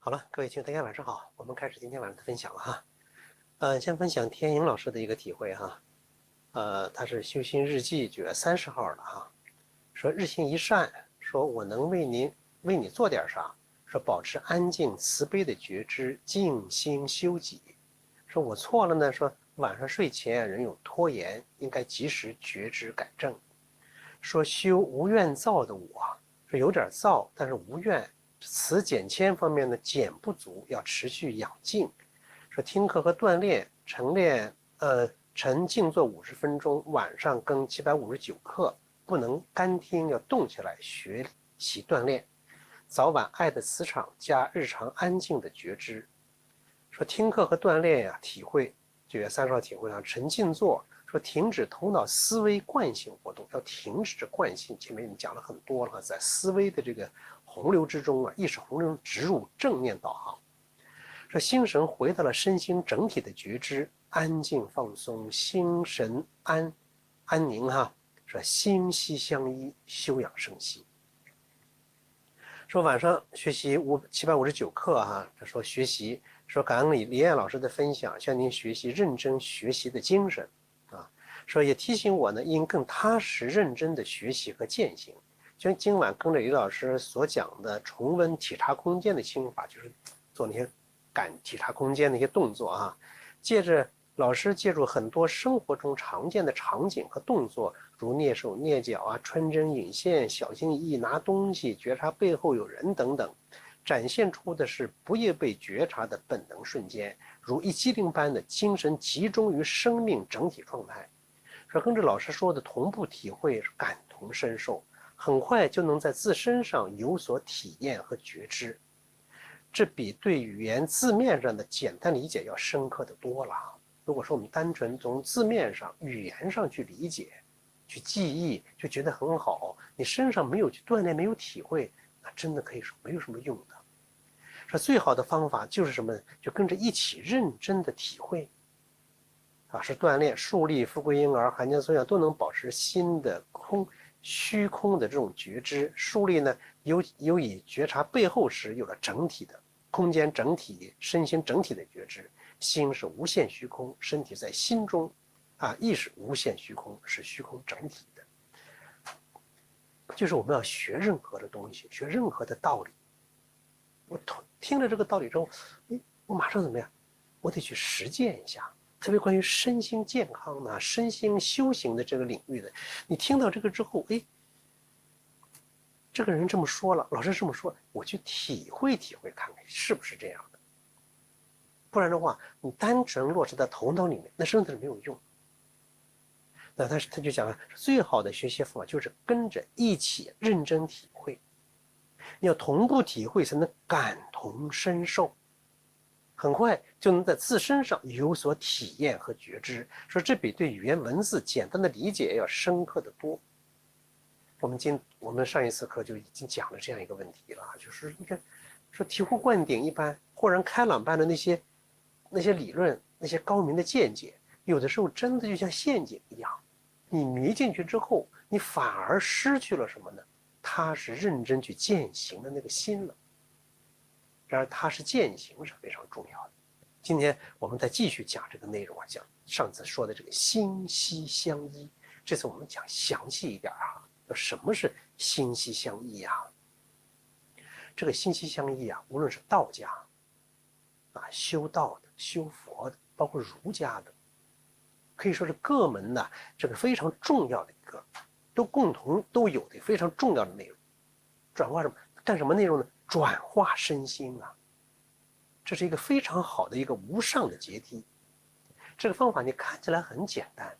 好了，各位听众大家晚上好，我们开始今天晚上的分享了哈。先分享天颖老师的一个体会哈。他是修心日记9月30号的哈，说日行一善，说我能为你做点啥？说保持安静慈悲的觉知，静心修己。说我错了呢，说晚上睡前仍有拖延，应该及时觉知改正。说修无怨躁的我，说有点躁，但是无怨。词减谦方面的减不足，要持续养静。说听课和锻炼，晨静坐50分钟，晚上更759课，不能干听，要动起来学习锻炼。早晚爱的磁场加日常安静的觉知。说听课和锻炼呀，体会9月30号体会上晨静坐。说停止头脑思维惯性活动，要停止这惯性。前面你讲了很多了，在思维的这个洪流之中啊，意识洪流植入正念导航。说心神回到了身心整体的觉知，安静放松，心神安宁哈。说心息相依，休养生息。说晚上学习759课哈，他说学习，说感恩李艳老师的分享，向您学习认真学习的精神啊。说也提醒我呢，应更踏实认真的学习和践行。就像今晚跟着李老师所讲的，重温体察空间的心法，就是做那些感体察空间的一些动作啊。老师借助很多生活中常见的场景和动作，如蹑手蹑脚啊、穿针引线、小心翼翼拿东西、觉察背后有人等等，展现出的是不易被觉察的本能瞬间，如一激灵般的精神集中于生命整体状态。说跟着老师说的同步体会，感同身受，很快就能在自身上有所体验和觉知。这比对语言字面上的简单理解要深刻的多了。如果说我们单纯从字面上、语言上去理解、去记忆，就觉得很好，你身上没有去锻炼、没有体会，那真的可以说没有什么用的。说最好的方法就是什么？就跟着一起认真的体会。是锻炼树立富贵婴儿、寒江孙养都能保持心的虚空的这种觉知。树立呢，有以觉察背后时有了整体的空间整体、身心整体的觉知。心是无限虚空，身体在心中，意识无限虚空，是虚空整体的。就是我们要学任何的东西，学任何的道理。我听了这个道理之后，我马上怎么样？我得去实践一下。特别关于身心健康呢、身心修行的这个领域的，你听到这个之后，这个人这么说了，老师这么说，我去体会体会看看是不是这样的。不然的话，你单纯落实在头脑里面，那身体没有用。那他就讲了，最好的学习方法就是跟着一起认真体会，你要同步体会才能感同身受。很快就能在自身上有所体验和觉知，说这比对语言文字简单的理解要深刻的多。我们上一次课就已经讲了这样一个问题了，就是你看，说醍醐灌顶一般、豁然开朗般的那些理论、那些高明的见解，有的时候真的就像陷阱一样，你迷进去之后，你反而失去了什么呢？他是认真去践行的那个心了。然而它是践行是非常重要的。今天我们再继续讲这个内容讲上次说的这个心息相依，这次我们讲详细一点什么是心息相依这个心息相依无论是道家修道的、修佛的，包括儒家的，可以说是各门的这个非常重要的一个，共同都有的非常重要的内容。转化什么？干什么内容呢？转化身心这是一个非常好的一个无上的阶梯。这个方法你看起来很简单，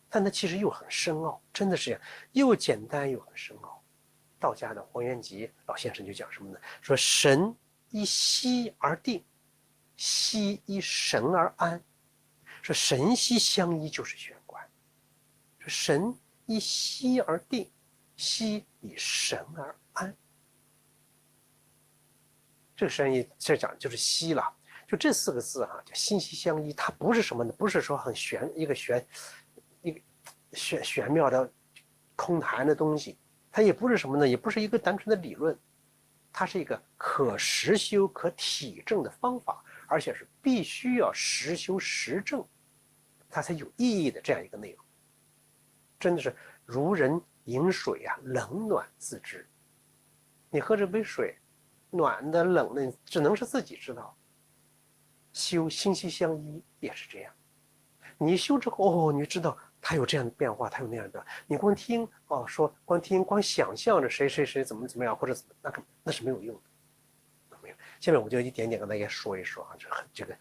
但它其实又很深奥，真的是这样，又简单又很深奥。道家的黄元吉老先生就讲什么呢？说神依息而定，息依神而安。说神息相依就是玄关。说神依息而定，息以神而安。这个神意这讲就是息了，就这4个字叫心息相依。它不是什么呢？不是说很玄妙的空谈的东西，它也不是什么呢？也不是一个单纯的理论，它是一个可实修可体证的方法，而且是必须要实修实证，它才有意义的这样一个内容。真的是如人饮水啊，冷暖自知。你喝这杯水，暖的冷的，只能是自己知道。修心息相依也是这样，你修之后，你知道它有这样的变化，它有那样的。你光听说光听光想象着谁谁谁怎么样，或者怎么那是没有用的，没有。下面我就一点点跟大家说一说啊，这个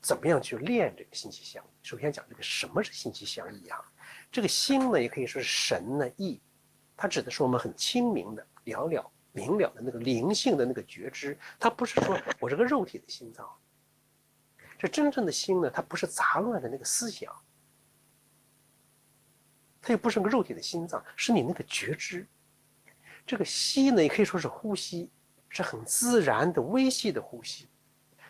怎么样去练这个心息相依。首先讲这个什么是心息相依啊？这个心呢，也可以说是神呢，意，它指的是我们很清明的、明了的那个灵性的那个觉知。它不是说我这个肉体的心脏，这真正的心呢，它不是杂乱的那个思想，它也不是个肉体的心脏，是你那个觉知。这个息呢，也可以说是呼吸，是很自然的微细的呼吸。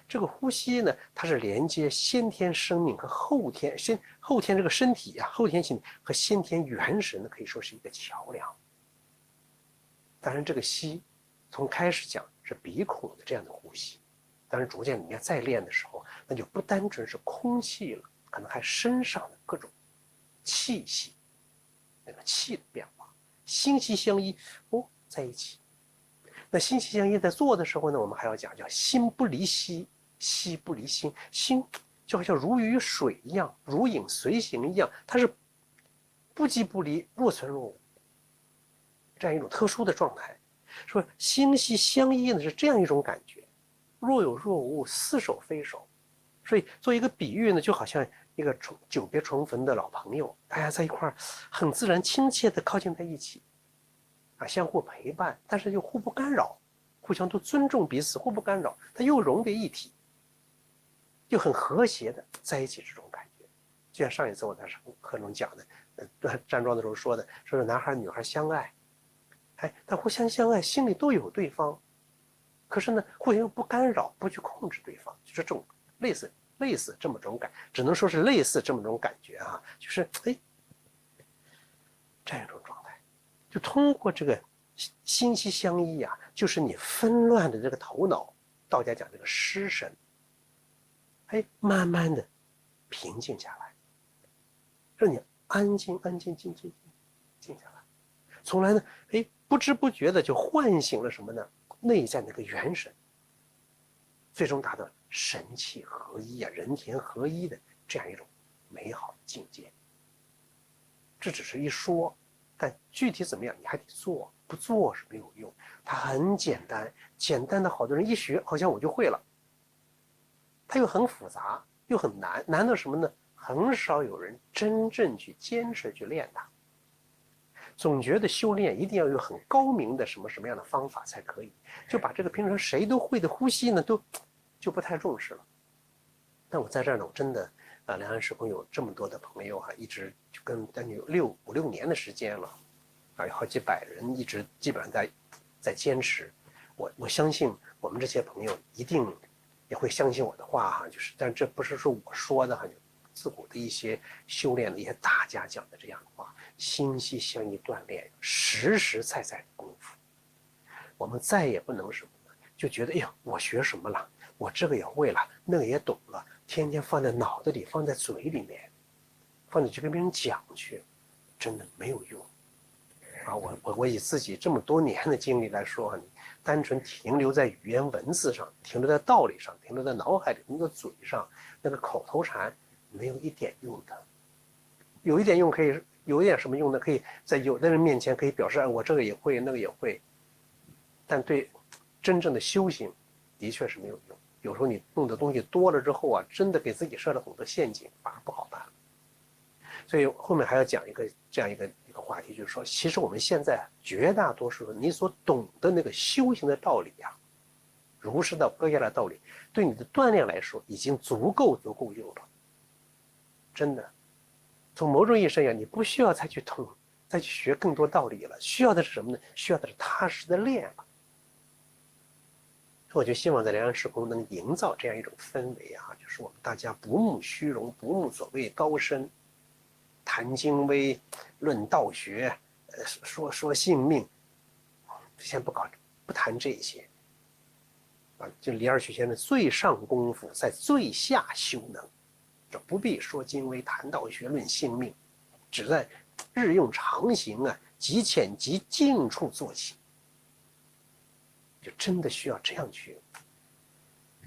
这个呼吸呢，它是连接先天生命和后天这个身体啊，后天性和先天元神呢，可以说是一个桥梁。当然，这个吸从开始讲是鼻孔的这样的呼吸，当然逐渐里面再练的时候，那就不单纯是空气了，可能还身上的各种气息，那个气的变化，心息相依在一起。那心息相依在做的时候呢，我们还要讲叫心不离息，息不离心，心就好像如鱼水一样，如影随形一样，它是不即不离，若存若无，这样一种特殊的状态。说心息相依呢，是这样一种感觉，若有若无，似手非手。所以做一个比喻呢，就好像一个久别重逢的老朋友，大家在一块很自然亲切的靠近在一起啊，相互陪伴，但是又互不干扰，互相都尊重彼此，互不干扰，它又融为一体，又很和谐的在一起，这种感觉。就像上一次我在课中讲的，站桩的时候说是男孩女孩相爱，但互相相爱，心里都有对方，可是呢，互相不干扰，不去控制对方，就是这种类似这么种感，只能说是类似这么种感觉啊，就是这样一种状态，就通过这个心息相依啊，就是你纷乱的这个头脑，道家讲这个失神，慢慢的平静下来，让你安静静下来，从来呢，不知不觉的就唤醒了什么呢？内在那个元神，最终达到神气合一啊，人田合一的这样一种美好的境界。这只是一说，但具体怎么样你还得做，不做是没有用。它很简单，简单的好多人一学好像我就会了，它又很复杂又很难，难到什么呢？很少有人真正去坚持去练它。总觉得修炼一定要有很高明的什么样的方法才可以，就把这个平常谁都会的呼吸呢，就不太重视了。但我在这儿呢，我真的两岸时空有这么多的朋友一直就跟将近有五六年的时间了，有好几百人一直基本上在坚持。我相信我们这些朋友一定也会相信我的话但这不是说我说的就自古的一些修炼的一些大家讲的这样的话，心息相依锻炼，实实在在的功夫。我们再也不能什么呢？就觉得我学什么了，我这个也会了，那个也懂了，天天放在脑子里，放在嘴里面，放在去跟别人讲去，真的没有用啊！我以自己这么多年的经历来说你单纯停留在语言文字上，停留在道理上，停留在脑海里，停留在嘴上，那个口头禅没有一点用的。有一点用可以，有一点什么用呢？可以在有的人面前可以表示我这个也会，那个也会，但对真正的修行的确是没有用。有时候你弄的东西多了之后真的给自己设了很多陷阱，反而不好办了。所以后面还要讲这样一个话题，就是说，其实我们现在绝大多数人，你所懂的那个修行的道理儒释道各家的道理，对你的锻炼来说已经足够用了。真的，从某种意义上讲，你不需要再去学更多道理了，需要的是什么呢？需要的是踏实的练了。我就希望在两岸时空能营造这样一种氛围就是我们大家不慕虚荣，不慕所谓高深，谈经微，论道学，说性命，先不搞不谈这些啊。就李二曲先生，最上功夫在最下修能，这不必说经微，谈道学，论性命，只在日用常行啊，极浅极静处做起，就真的需要这样去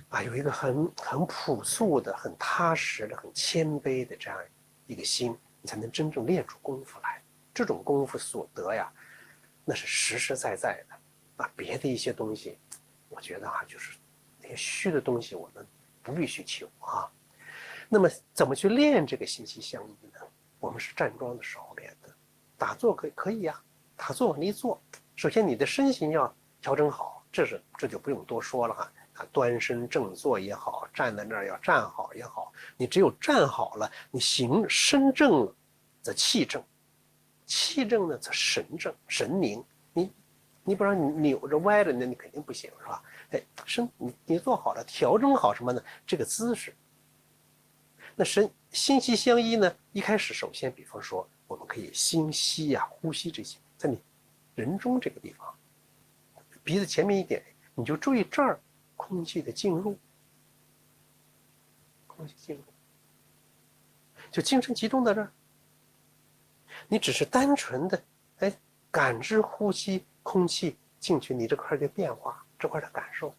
啊，有一个很朴素的、很踏实的、很谦卑的这样一个心，你才能真正练出功夫来。这种功夫所得呀，那是实实在在的啊。别的一些东西，我觉得啊，就是那些虚的东西，我们不必去求啊。那么怎么去练这个心息相依呢？我们是站桩的时候练的，打坐可以呀，打坐往里坐。首先你的身形要调整好，这就不用多说了哈。端身正坐也好，站在那儿要站好也好，你只有站好了，你行身正了，则气正，气正呢则神正，神明。你不然你扭着歪着，那你肯定不行，是吧？哎，你做好了，调整好什么呢？这个姿势。那心息相依呢？一开始首先，比方说，我们可以心息呀、呼吸这些，在你人中这个地方，鼻子前面一点，你就注意这儿空气的进入，空气进入，就精神集中到这儿。你只是单纯的感知呼吸空气进去你这块的变化，这块的感受，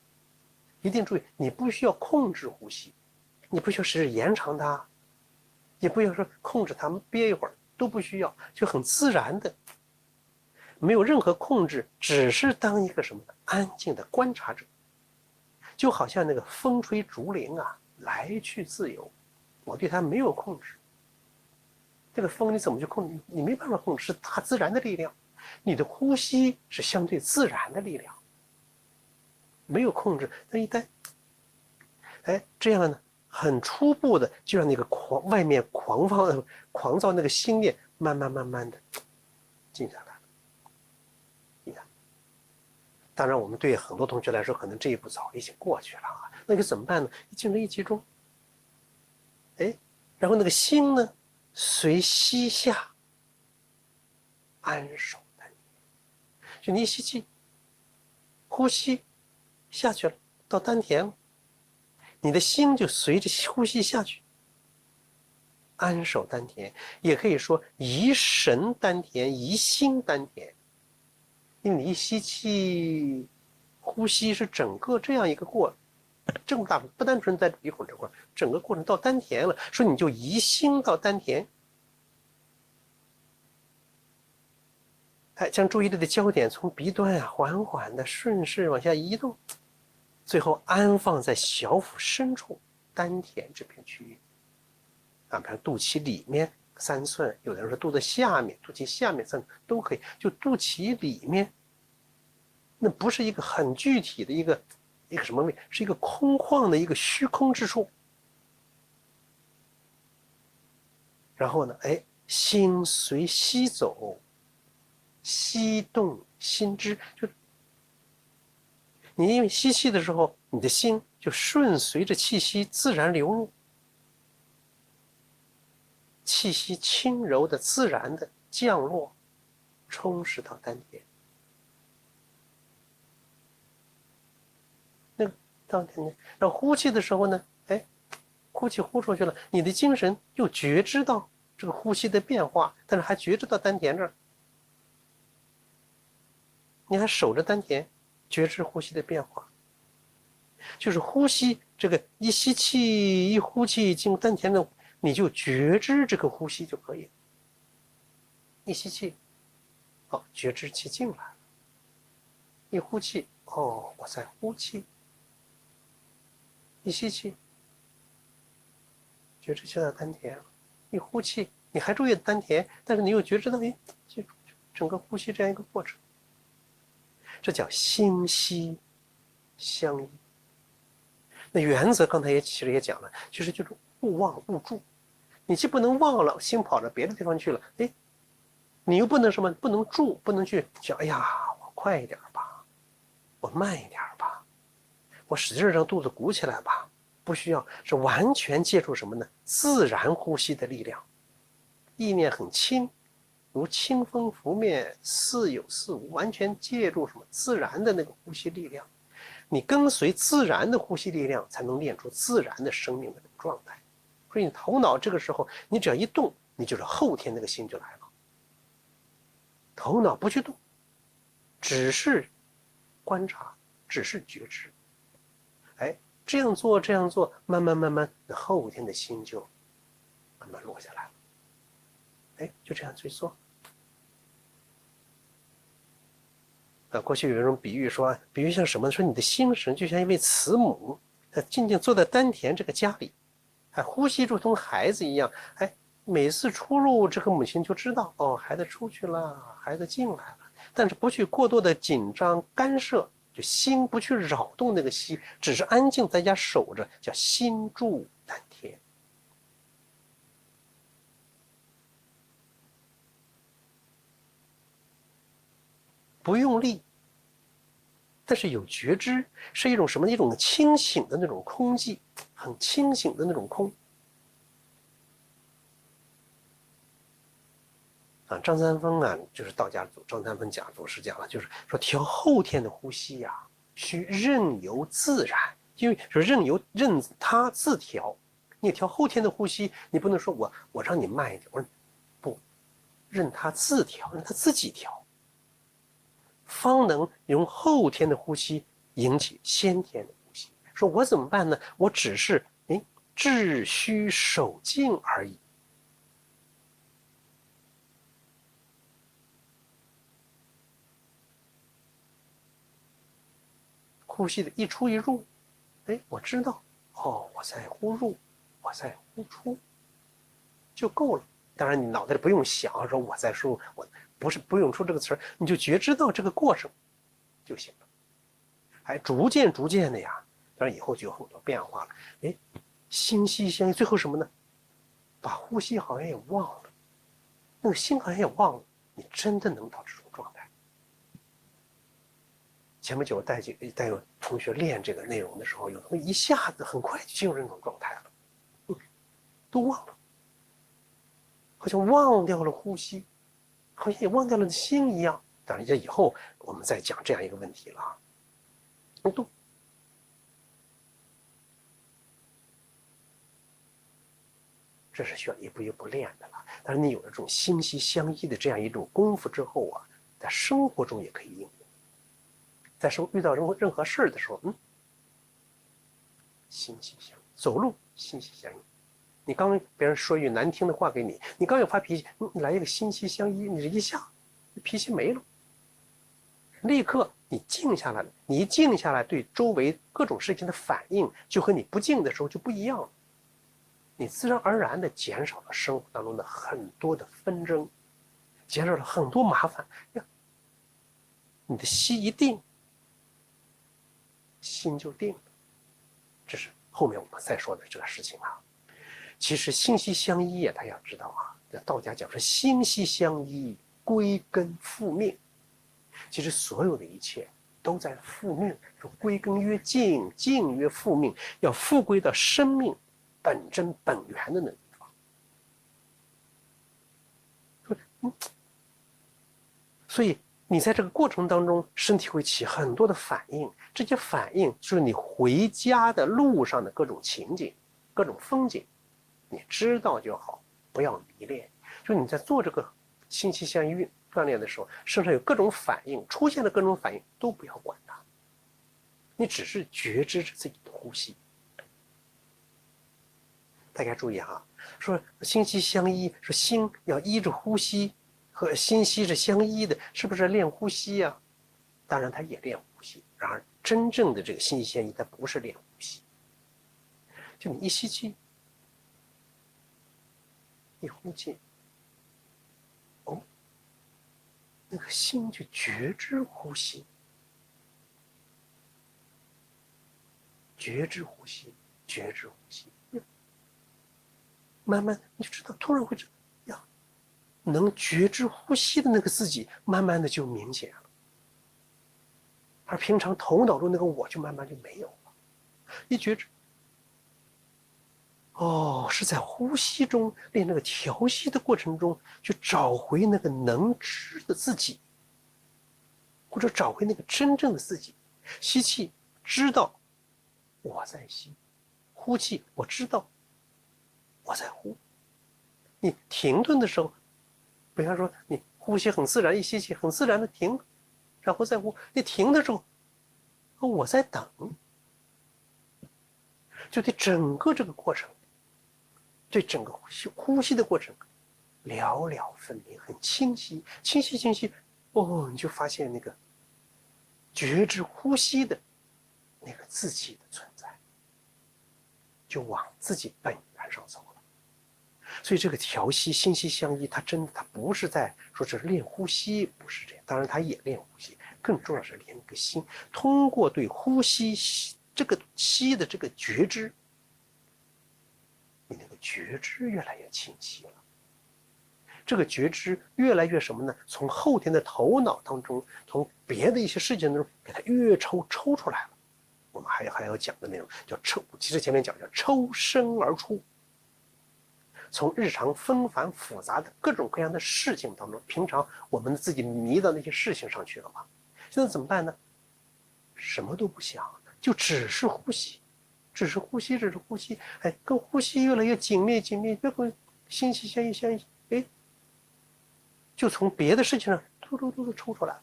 一定注意，你不需要控制呼吸，你不需要使延长它，也不要说控制它憋一会儿，都不需要，就很自然的，没有任何控制，只是当一个什么安静的观察者，就好像那个风吹竹林啊，来去自由，我对它没有控制。这个风你怎么去控制？你没办法控制，是大自然的力量。你的呼吸是相对自然的力量，没有控制。那一旦，这样呢，很初步的就让那个外面狂躁那个心念慢慢的静下来。你看，当然我们对很多同学来说，可能这一步早已经过去了啊。那个怎么办呢？精神一集中，然后那个心呢，随息下，安守丹田。就你一吸气，呼吸下去了，到丹田了，你的心就随着呼吸下去，安守丹田，也可以说怡神丹田、怡心丹田。因为你一吸气，呼吸是整个这样一个这么大，不单纯在鼻孔这块，整个过程到丹田了，说你就移心到丹田，将注意力的焦点从鼻端啊缓缓的顺势往下移动，最后安放在小腹深处丹田这片区域啊，比如肚脐里面3寸，有的人说肚子下面，肚脐下面3寸都可以，就肚脐里面，那不是一个很具体的一个什么位，是一个空旷的一个虚空之处。然后呢，心随息走，息动心之，就你因为吸气的时候，你的心就顺随着气息自然流入，气息轻柔的、自然的降落，充实到丹田。那个到丹田，然后呼气的时候呢，呼气呼出去了，你的精神又觉知到这个呼吸的变化，但是还觉知到丹田这儿，你还守着丹田，觉知呼吸的变化。就是呼吸这个一吸气一呼气进入丹田的，你就觉知这个呼吸就可以了。一吸气，觉知气进来了；一呼气，我在呼气；一吸气，觉知气到丹田了；一呼气，你还注意丹田，但是你又觉知到，就整个呼吸这样一个过程。这叫心息相依。那原则刚才其实也讲了，就是勿忘勿助。你既不能忘了，心跑到别的地方去了，你又不能什么，不能助，不能去想，我快一点吧，我慢一点吧，我使劲让肚子鼓起来吧，不需要，是完全借助什么呢？自然呼吸的力量，意念很轻，如清风拂面，似有似无，完全借助什么自然的那个呼吸力量。你跟随自然的呼吸力量，才能练出自然的生命的那种状态。所以你头脑这个时候，你只要一动，你就是后天那个心就来了。头脑不去动，只是观察，只是觉知。哎，这样做，这样做，慢慢，那后天的心就慢慢落下来了。哎，就这样去做。过去有一种比喻说，比喻像什么？说你的心神就像一位慈母，静静坐在丹田这个家里，呼吸如同孩子一样。每次出入，这个母亲就知道，哦，孩子出去了，孩子进来了，但是不去过多的紧张干涉，就心不去扰动那个心，只是安静在家守着，叫心住丹田。不用力，但是有觉知，是一种什么？一种清醒的那种空寂，很清醒的那种空。张三丰啊，就是道家祖张三丰家祖师讲了，就是说调后天的呼吸呀，需任由自然，因为说任它自调。你调后天的呼吸，你不能说我让你慢一点，我说不，任它自调，让它自己调，方能用后天的呼吸引起先天的呼吸。说我怎么办呢？我只是秩虚守静而已。呼吸的一出一入，我知道，我在呼入，我在呼出，就够了。当然，你脑袋里不用想说我在说，我不用出这个词儿，你就觉知到这个过程就行了。逐渐的呀，当然以后就有很多变化了。心息相依，最后什么呢？把呼吸好像也忘了，那个心好像也忘了，你真的能到这种状态。前不久带有同学练这个内容的时候，有同学一下子很快就进入这种状态了，都忘了，好像忘掉了呼吸，好像也忘掉了心一样。当然，这以后我们再讲这样一个问题了啊。都这是需要一步一步练的了。但是你有了这种心息相依的这样一种功夫之后啊，在生活中也可以应用。在遇到任何事的时候，心息相依，走路心息相依。你刚别人说一句难听的话给你，你刚要发脾气，你来一个心息相依，你这一下脾气没了，立刻你静下来了。你一静下来，对周围各种事情的反应就和你不静的时候就不一样了。你自然而然的减少了生活当中的很多的纷争，减少了很多麻烦。你的息一定，心就定了。这是后面我们再说的这个事情啊。其实心息相依大家要知道啊，道家讲说心息相依，归根复命。其实所有的一切都在复命，说归根曰静，静曰复命，要复归到生命本真本源的那个地方。所以你在这个过程当中，身体会起很多的反应，这些反应就是你回家的路上的各种情景、各种风景，你知道就好，不要迷恋。就你在做这个心息相依锻炼的时候，身上有各种反应，出现的各种反应都不要管它，你只是觉知着自己的呼吸。大家注意哈，说心息相依，说心要依着呼吸，和心息是相依的，是不是练呼吸呀？当然，它也练呼吸。然而，真正的这个心息相依，它不是练呼吸。就你一吸气，一呼气，那个心就觉知呼吸，觉知呼吸，觉知呼吸。慢慢你就知道，突然会知道呀，能觉知呼吸的那个自己，慢慢的就明显了。而平常头脑中那个我就慢慢就没有了。一觉知，哦，是在呼吸中练那个调息的过程中，去找回那个能知的自己，或者找回那个真正的自己。吸气，知道我在吸；呼气，我知道我在呼。你停顿的时候，比方说你呼吸很自然，一吸气很自然的停，然后再呼。你停的时候，我在等，就对整个这个过程，对整个呼吸的过程了了分明，很清晰，清晰清晰。哦，你就发现那个觉知呼吸的那个自己的存在，就往自己本源上走了。所以这个调息心息相依，它不是在说这是练呼吸，不是这样。当然，它也练呼吸，更重要是练那个心。通过对呼吸这个息的这个觉知，你那个觉知越来越清晰了。这个觉知越来越什么呢？从后天的头脑当中，从别的一些事情当中，给它越抽出来了。我们还要讲的内容叫抽，其实前面讲叫抽身而出。从日常纷繁复杂的各种各样的事情当中，平常我们自己迷到那些事情上去了嘛？现在怎么办呢？什么都不想，就只是呼吸，只是呼吸，只是呼吸。哎，跟呼吸越来越紧密，越会心息相依，哎，就从别的事情上突抽出来了。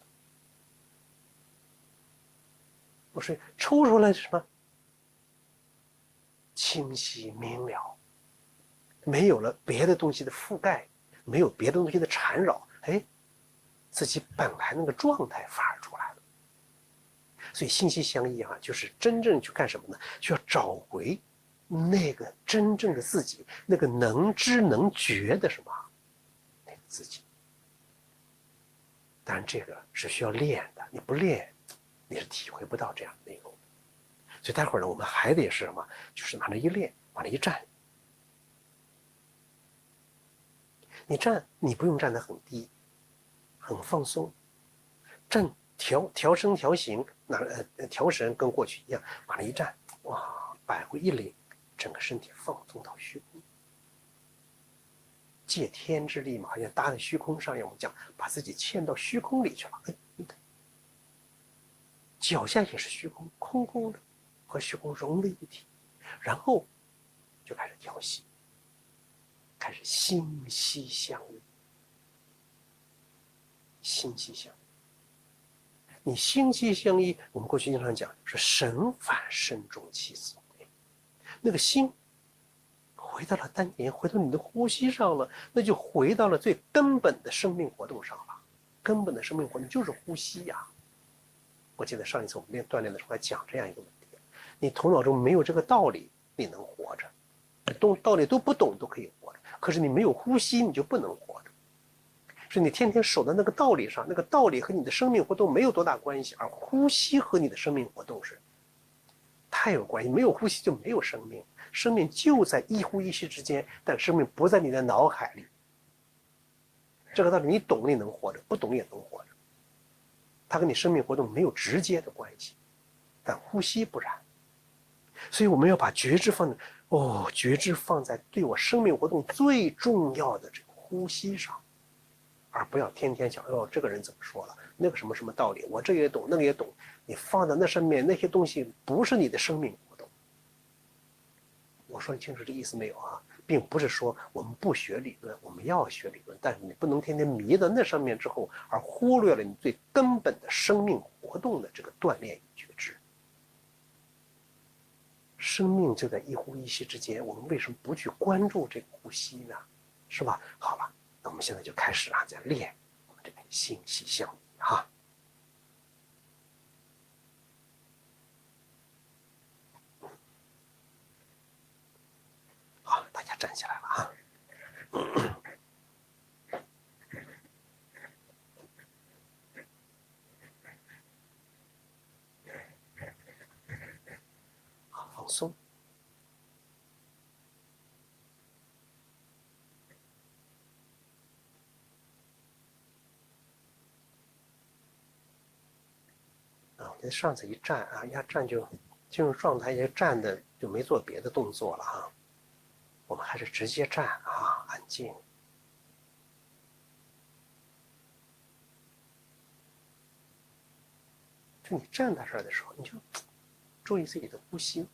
我说抽出来是什么？清晰明了，没有了别的东西的覆盖，没有别的东西的缠绕，哎，自己本来那个状态反而出来了。所以心息相依啊，就是真正去干什么呢？就要找回那个真正的自己，那个能知能觉的什么那个自己。当然，这个是需要练的，你不练，你是体会不到这样的内容。所以待会儿呢，我们还得是什么？就是往那一练，往那一站。你站，你不用站得很低，很放松，站调身调形，调神跟过去一样，往那一站，哇，百会一领，整个身体放松到虚空，借天之力嘛，好像搭在虚空上，我们讲把自己嵌到虚空里去了。哎，脚下也是虚空，空空的，和虚空融为一体，然后就开始调息，开始心息相依，心息相依。你心息相依，我们过去经常讲是神返身中气所归，那个心回到了丹田，回到你的呼吸上了，那就回到了最根本的生命活动上了。根本的生命活动就是呼吸呀。我记得上一次我们锻炼的时候还讲这样一个问题：你头脑中没有这个道理，你能活着；道理都不懂都可以活着，可是你没有呼吸，你就不能活着。是你天天守在那个道理上，那个道理和你的生命活动没有多大关系，而呼吸和你的生命活动是太有关系。没有呼吸就没有生命，生命就在一呼一吸之间，但生命不在你的脑海里。这个道理你懂，你能活着；不懂也能活着。它跟你生命活动没有直接的关系，但呼吸不然。所以我们要把觉知觉知放在对我生命活动最重要的这个呼吸上，而不要天天想，这个人怎么说了，那个什么什么道理，我这个也懂，那个也懂。你放在那上面那些东西不是你的生命活动。我说你清楚这意思没有啊？并不是说我们不学理论，我们要学理论，但是你不能天天迷到那上面之后，而忽略了你最根本的生命活动的这个锻炼与觉知。生命就在一呼一吸之间，我们为什么不去关注这个呼吸呢？是吧？好了，那我们现在就开始在练我们这个心息相依哈。好，大家站起来了哈。好，放松。我上次一站啊，一站就进入状态，也站的就没做别的动作了哈。我们还是直接站啊，安静。就你站在这儿的时候，你就注意自己的呼吸。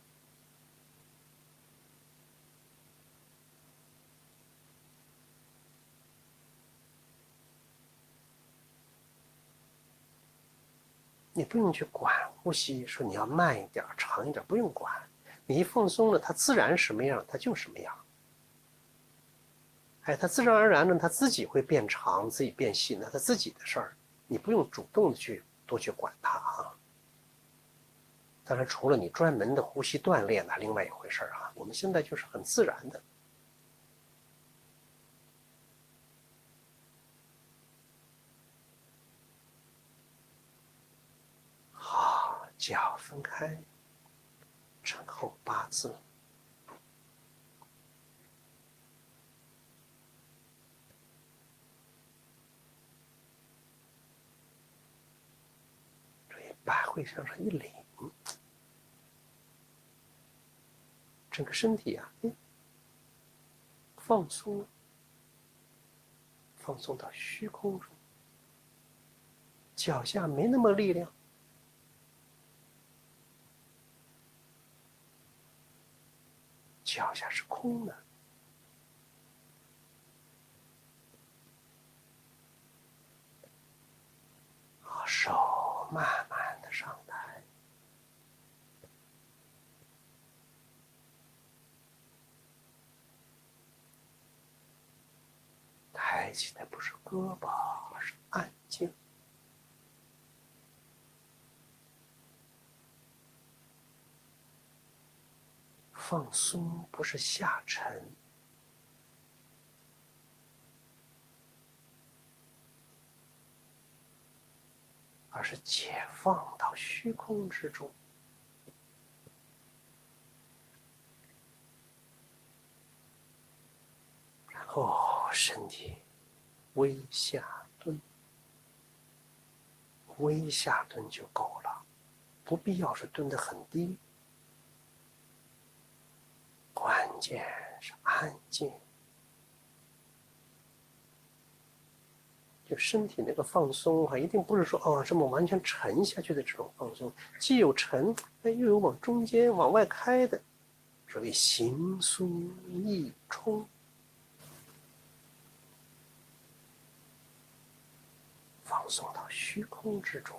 你不用去管呼吸，说你要慢一点、长一点，不用管。你一放松了，它自然什么样，它就什么样。哎，它自然而然的，它自己会变长，自己变细，那它自己的事儿，你不用主动的去多去管它啊。当然，除了你专门的呼吸锻炼，那另外一回事啊。我们现在就是很自然的。好，脚分开，沉后8字。注意百会向上一领，整个身体啊，放松，放松到虚空中，脚下没那么力量，脚下是空的。手慢慢的上抬，抬起来不是胳膊，而是安静。放松不是下沉，而是解放到虚空之中。然后身体微下蹲，微下蹲就够了，不必要是蹲得很低。关键是安静。就身体那个放松一定不是说这么完全沉下去的这种放松，既有沉，又有往中间往外开的，所谓形疏意冲，放松到虚空之中。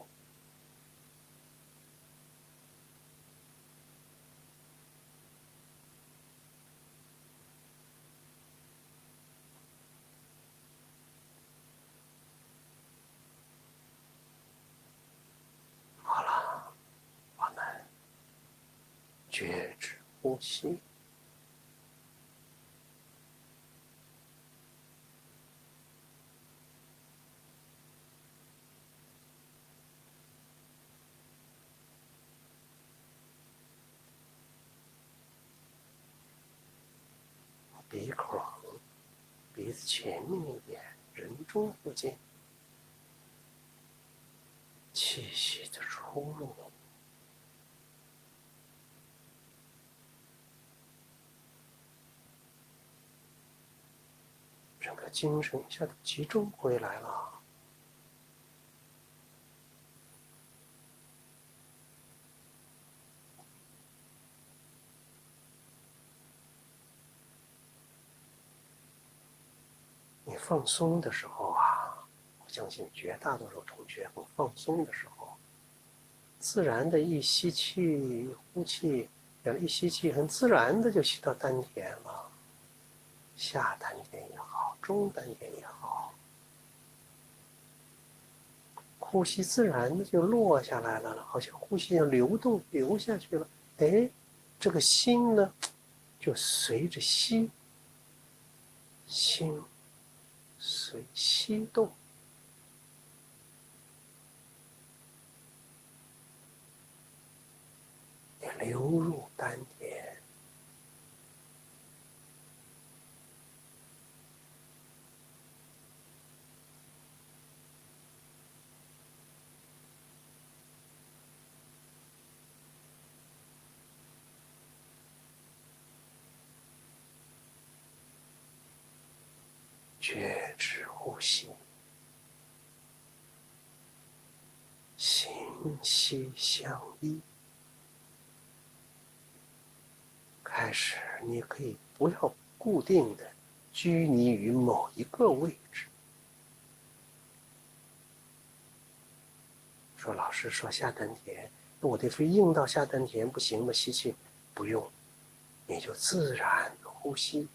好了，我们觉知呼吸。鼻孔，鼻子前面一点，人中附近，气息的出入。整个精神一下子集中回来了。你放松的时候我相信绝大多数同学很放松的时候，自然的一吸气一呼气，一吸气很自然的就吸到丹田了，下丹田也好，中丹田也好，呼吸自然的就落下来了，好像呼吸像流动流下去了。哎，这个心呢，就随着吸，心随吸动。流入丹田，觉知呼吸，心息相依。开始，你可以不要固定的拘泥于某一个位置。说老师说下丹田，我得非硬到下丹田不行吗？吸气，不用，你就自然呼吸。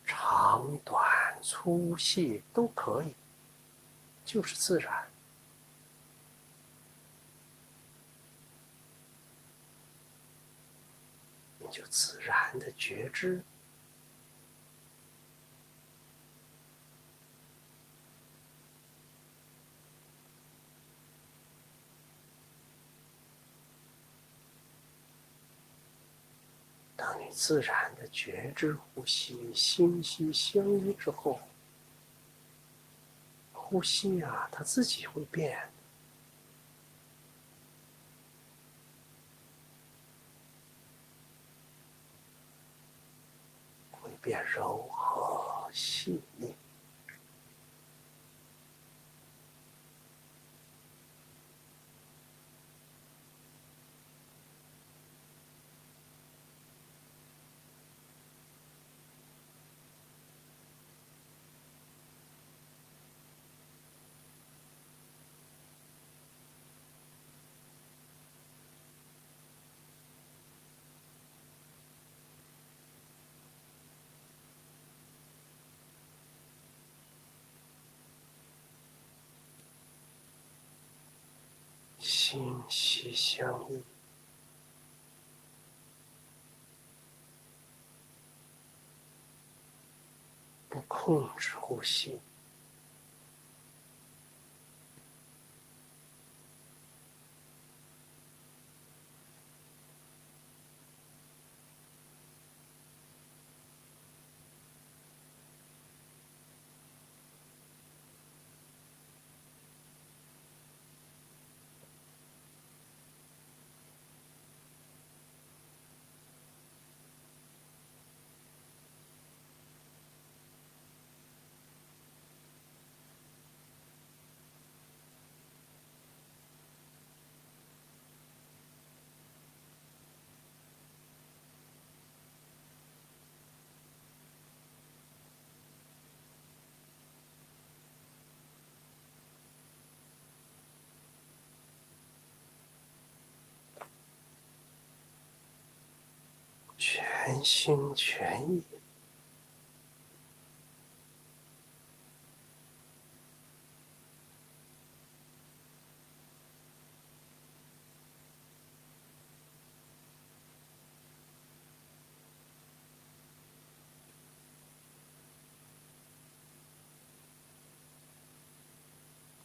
长短粗细都可以，就是自然。你就自然的觉知。当你自然的觉知呼吸，心息相依之后，呼吸啊，它自己会变，会变柔和细腻。心息相依，不控制呼吸。全心全意，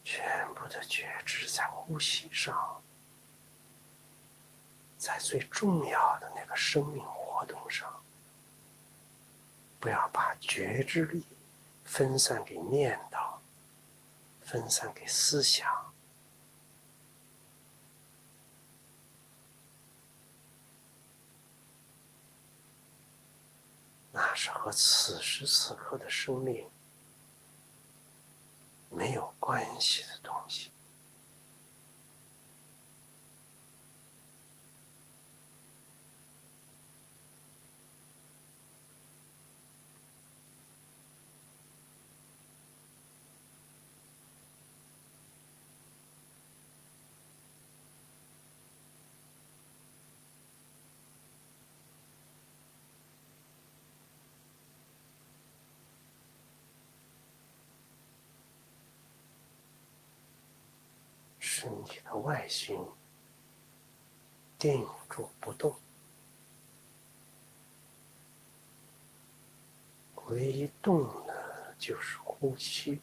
全部的觉知在呼吸上，在最重要的那个生命活动上。不要把觉知力分散给念叨，分散给思想。那是和此时此刻的生命没有关系的东西。身体的外形定住不动，唯一动的就是呼吸。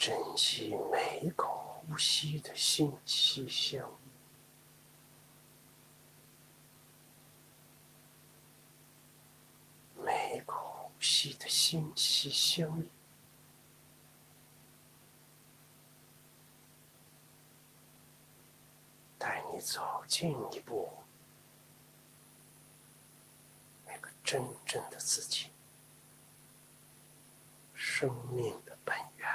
珍惜每一口呼吸的心息相依，每一口呼吸的心息相依，带你走近一步，那个真正的自己，生命的本源。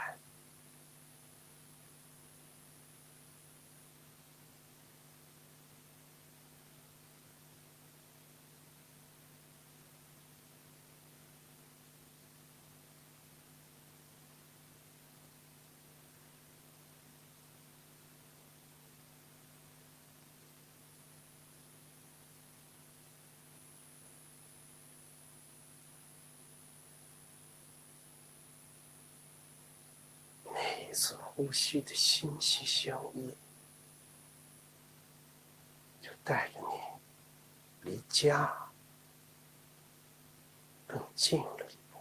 每一次呼吸的心息相依，就带着你离家更近了一步。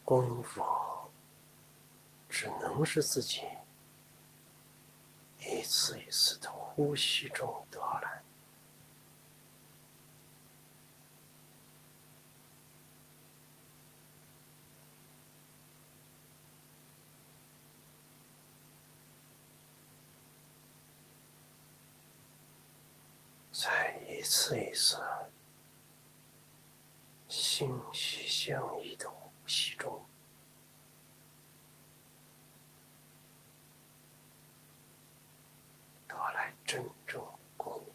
功夫只能是自己一次一次的呼吸中得来。在一次一次心息相依的呼吸中，得来真正的功夫。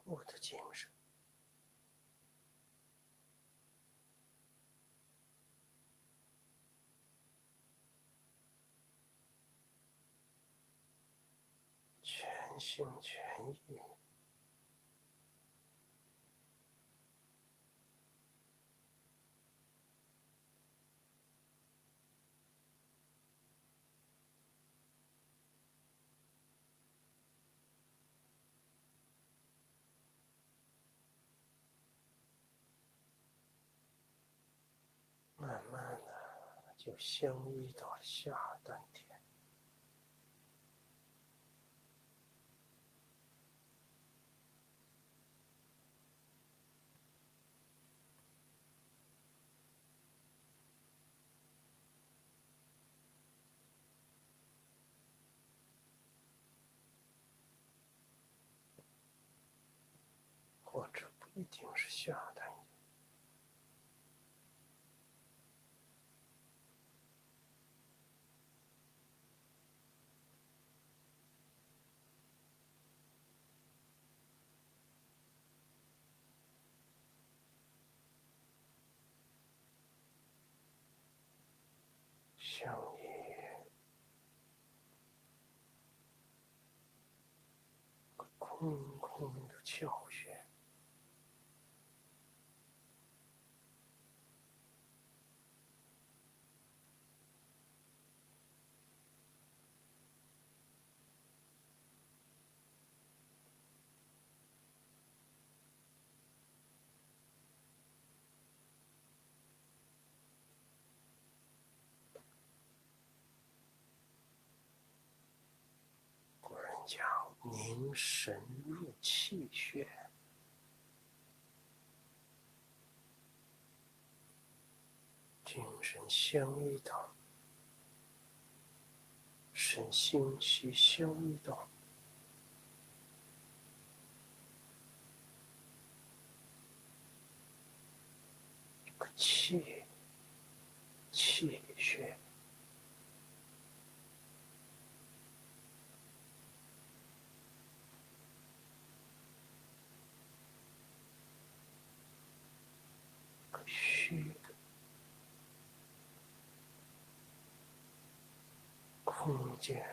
我的精神。全心全意。慢慢的就相依到了下丹田。或者不一定是下丹田。相依，空空的窍穴。古人讲凝神入气穴，精神相依道，身心须相依道。气穴，虚的空间。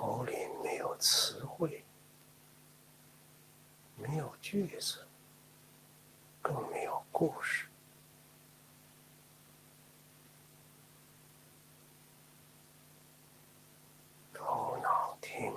头里没有词汇，没有句子，更没有故事。头脑听，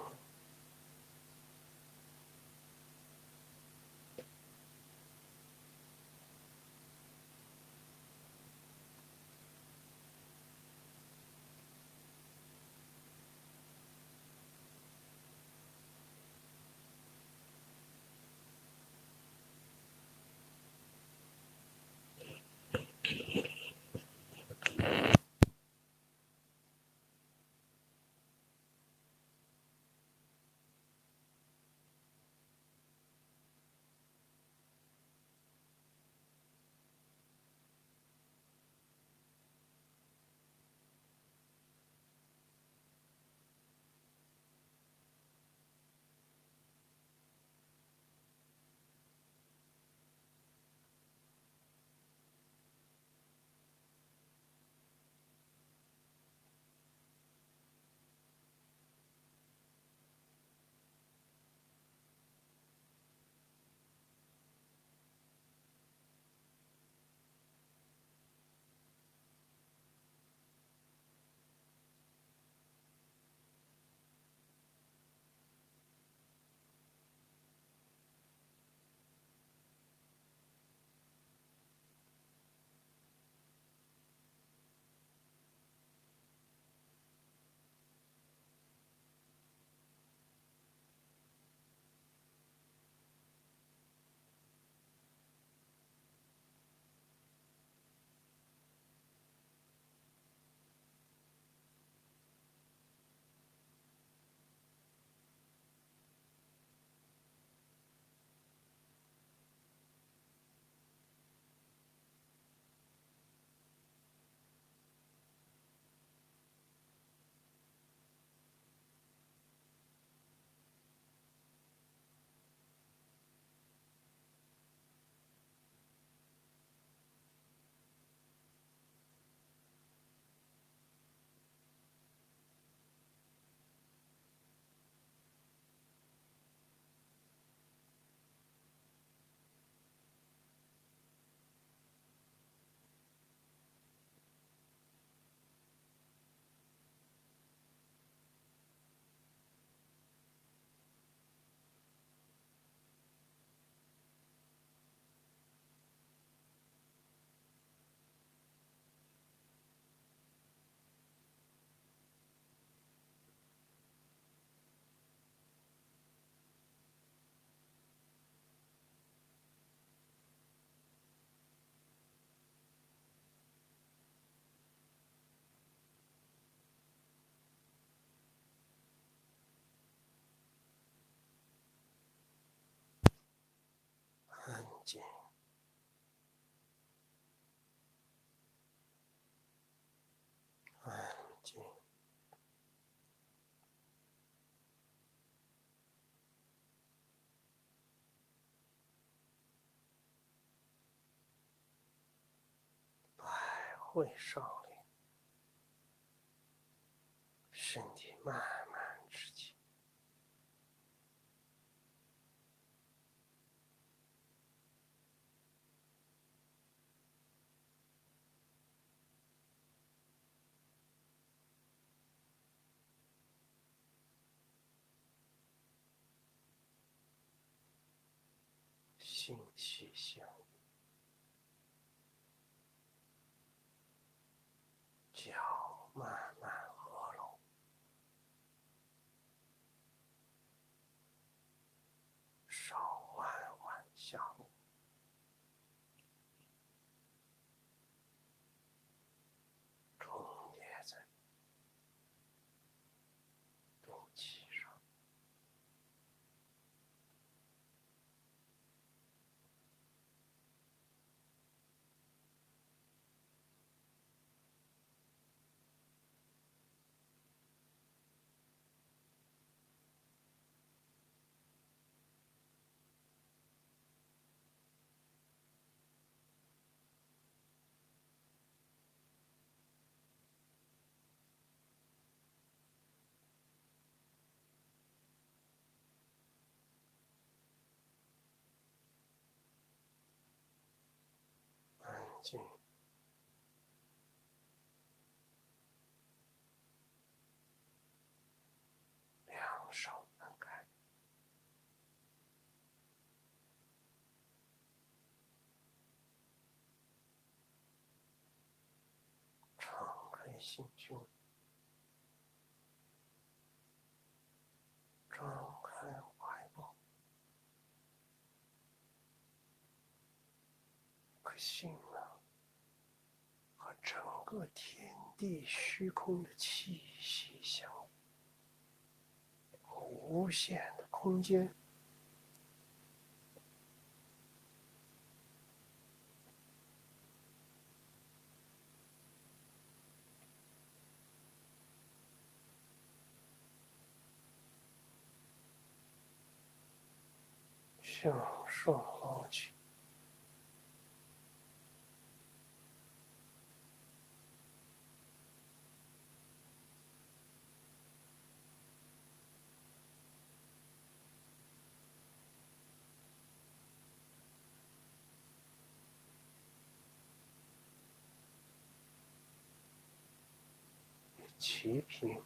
静，安静。百会上灵，身体慢慢直起。心气相应，脚慢慢合拢，手缓缓下落，重叠在肚脐上。安静，两手分开，敞开心胸，张开怀抱，可心啊，和整个天地虚空的气息相应，无限的空间。向上捞起，齐平。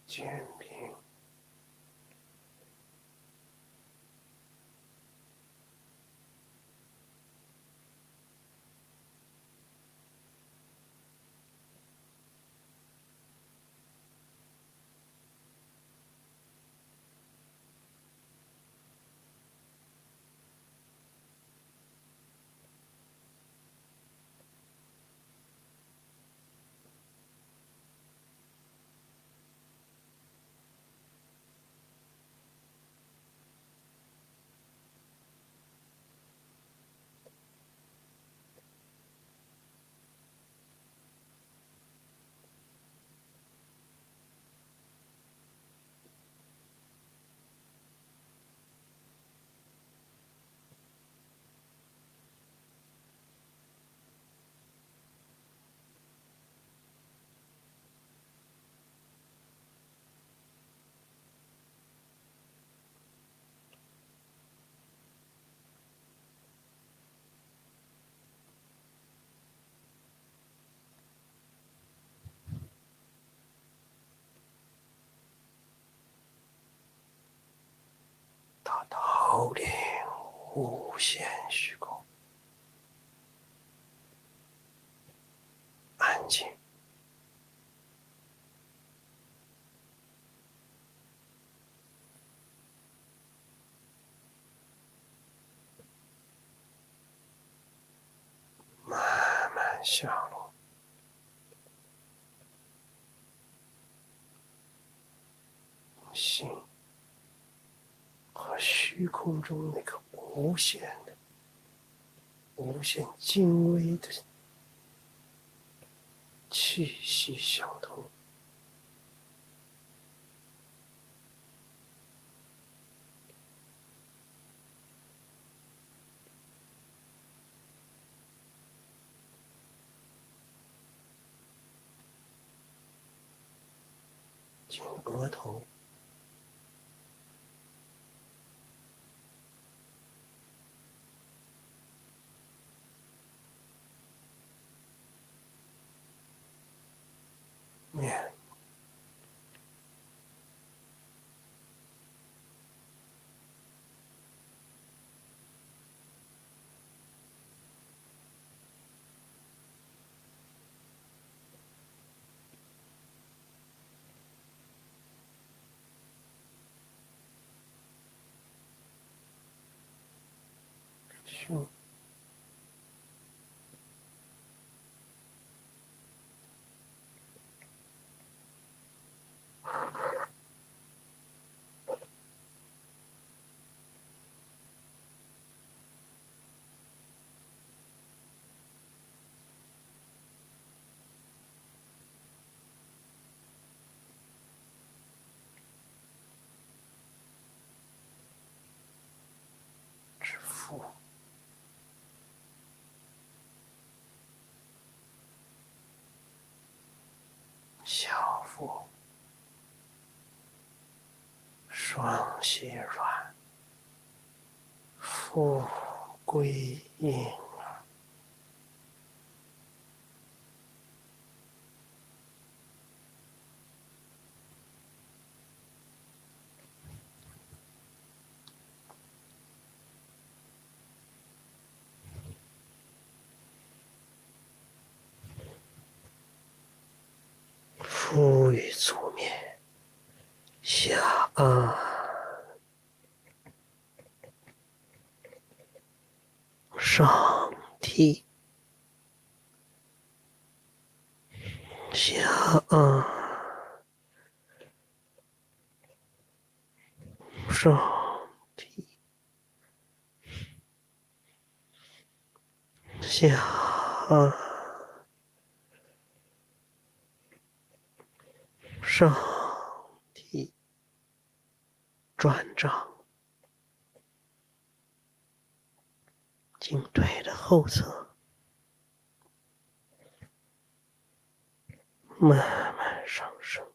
肩平，凋零无限虚空，安静。慢慢下落，心和虚空中那个无限的、无限精微的气息相通。经额头，面，胸，指腹，小腹，双膝软，腹归阴。腹与足面，下颚，上提，下颚，上提，下颚，上提，转掌，颈椎的后侧，慢慢上升。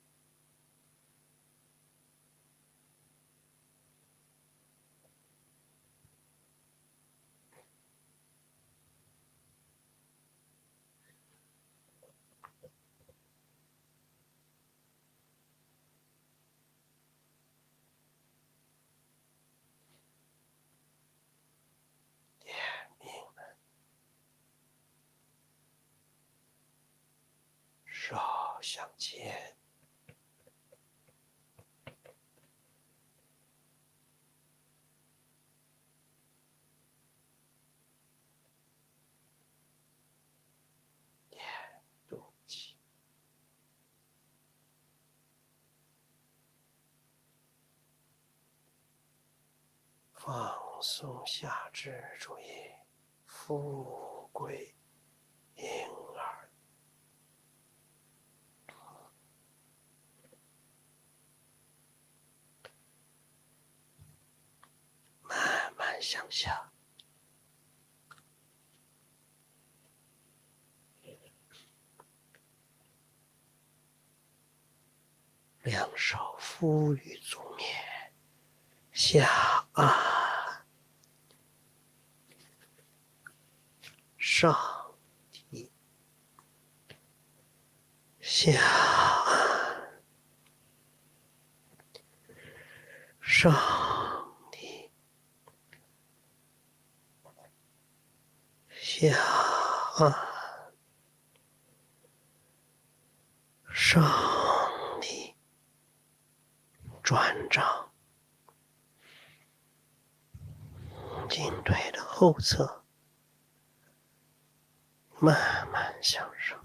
手向前，肚脐，放松下肢，注意腹归婴儿。慢慢向下，两手敷于足面，下颚，上提，下颚，上提，下上里转掌，颈椎的后侧慢慢向上。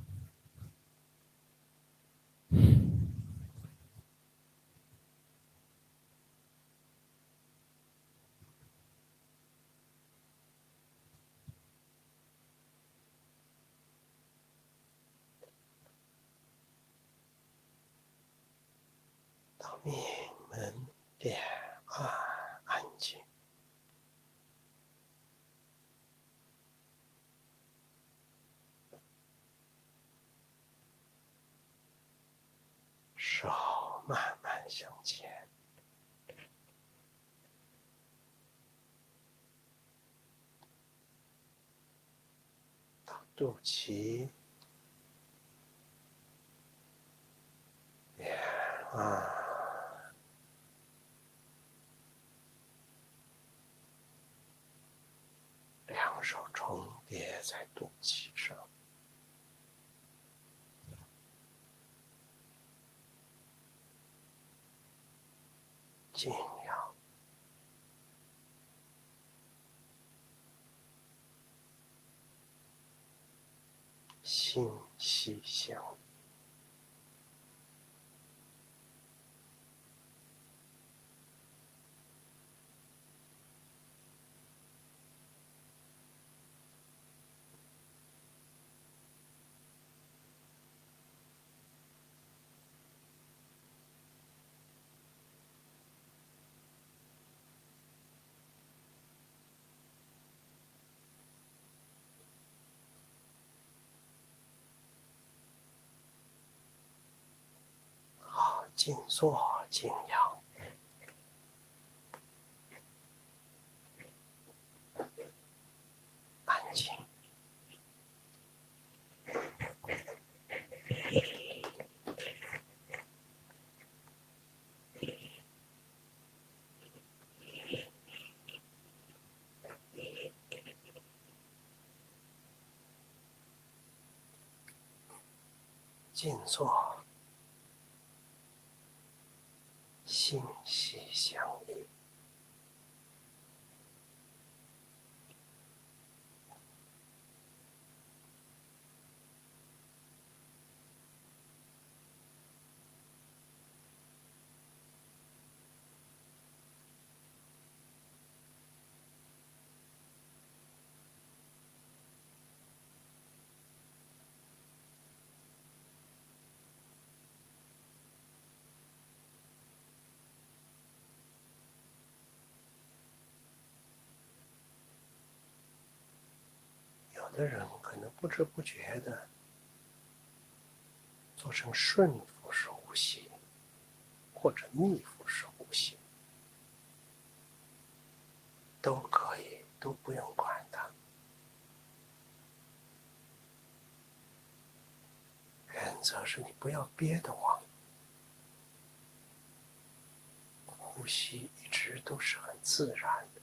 到命门点安静。手慢慢向前，到肚脐，两手重叠在肚脐上，静养，心息相依。好，静坐静养，安静。静坐，心息相依。有的人可能不知不觉的做成顺腹式呼吸，或者逆腹式呼吸，都可以，都不用管它。原则是你不要憋得慌，呼吸一直都是很自然的。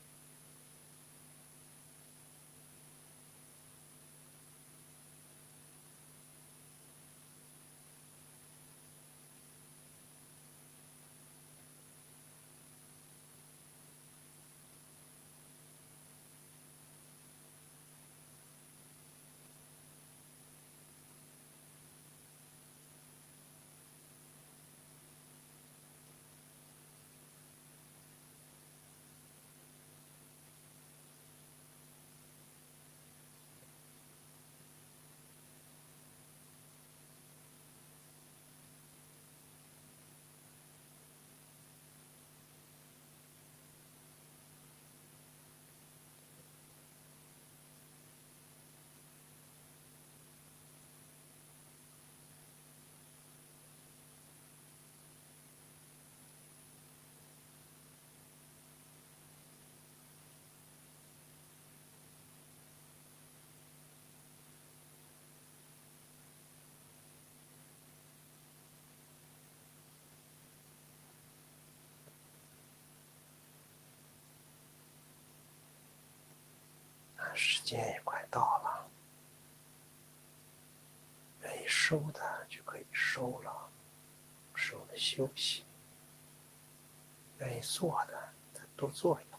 时间也快到了，收的就可以收了，收的休息。愿意做的再多做一点。